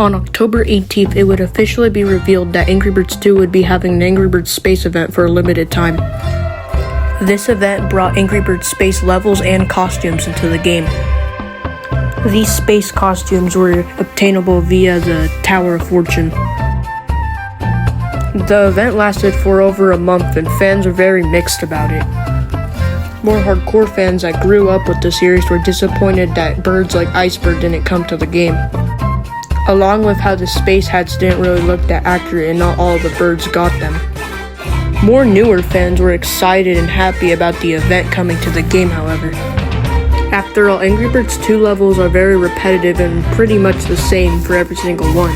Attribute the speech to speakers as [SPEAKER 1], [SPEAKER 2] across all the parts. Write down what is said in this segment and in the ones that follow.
[SPEAKER 1] On October 18th, it would officially be revealed that Angry Birds 2 would be having an Angry Birds Space event for a limited time. This event brought Angry Birds Space levels and costumes into the game. These space costumes were obtainable via the Tower of Fortune. The event lasted for over a month and fans were very mixed about it. More hardcore fans that grew up with the series were disappointed that birds like Iceberg didn't come to the game, along with how the space hats didn't really look that accurate and not all the birds got them. More newer fans were excited and happy about the event coming to the game, however. After all, Angry Birds 2 levels are very repetitive and pretty much the same for every single one.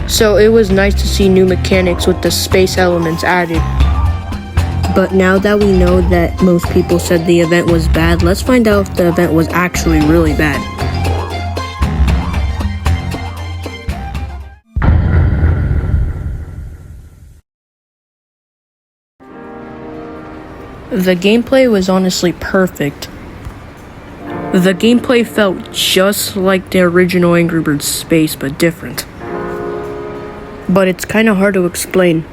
[SPEAKER 1] So it was nice to see new mechanics with the space elements added. But now that we know that most people said the event was bad, let's find out if the event was actually really bad. The gameplay was honestly perfect. The gameplay felt just like the original Angry Birds Space, but different. But it's kinda hard to explain.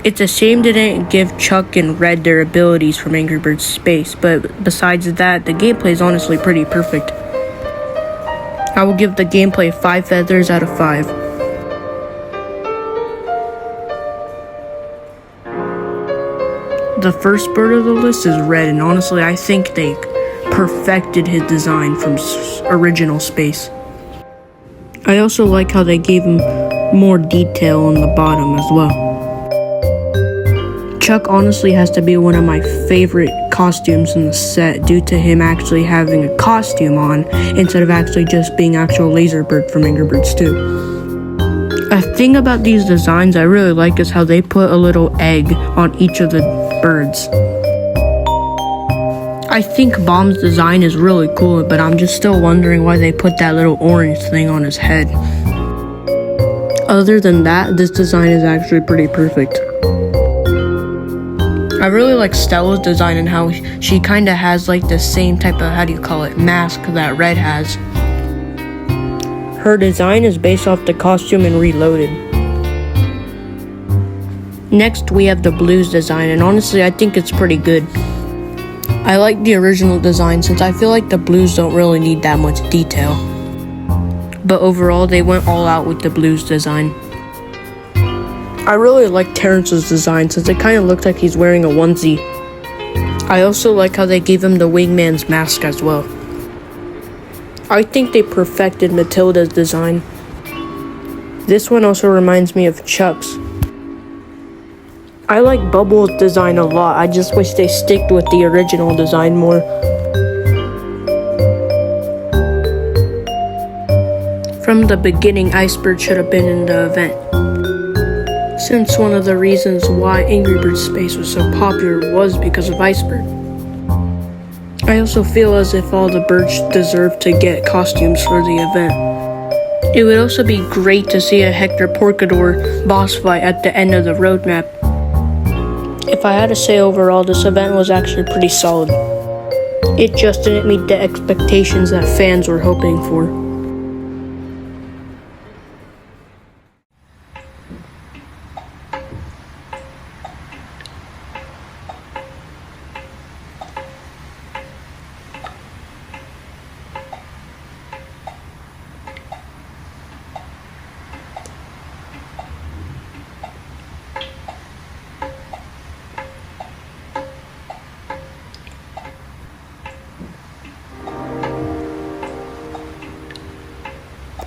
[SPEAKER 1] It's a shame they didn't give Chuck and Red their abilities from Angry Birds Space, but besides that, the gameplay is honestly pretty perfect. I will give the gameplay 5 feathers out of 5. The first bird of the list is Red, and honestly, I think they perfected his design from original Space. I also like how they gave him more detail on the bottom as well. Chuck honestly has to be one of my favorite costumes in the set due to him actually having a costume on instead of actually just being actual Laserbird from Angry Birds 2. A thing about these designs I really like is how they put a little egg on each of the birds. I think Bomb's design is really cool, but I'm just still wondering why they put that little orange thing on his head. Other than that, this design is actually pretty perfect. I really like Stella's design and how she kinda has like the same type of, mask that Red has. Her design is based off the costume in Reloaded. Next, we have the Blues design, and honestly, I think it's pretty good. I like the original design since I feel like the Blues don't really need that much detail. But overall, they went all out with the Blues design. I really like Terrence's design since it kind of looks like he's wearing a onesie. I also like how they gave him the wingman's mask as well. I think they perfected Matilda's design. This one also reminds me of Chuck's. I like Bubbles' design a lot, I just wish they sticked with the original design more. From the beginning, Iceberg should have been in the event, since one of the reasons why Angry Birds Space was so popular was because of Iceberg. I also feel as if all the birds deserve to get costumes for the event. It would also be great to see a Hector Porcador boss fight at the end of the roadmap. If I had to say overall, this event was actually pretty solid. It just didn't meet the expectations that fans were hoping for.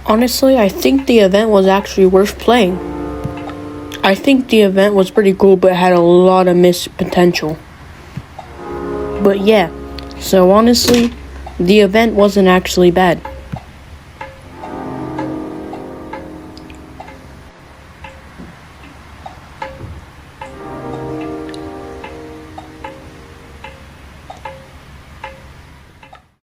[SPEAKER 1] Honestly, I think the event was actually worth playing. I think the event was pretty cool, but had a lot of missed potential. But yeah, so honestly, the event wasn't actually bad.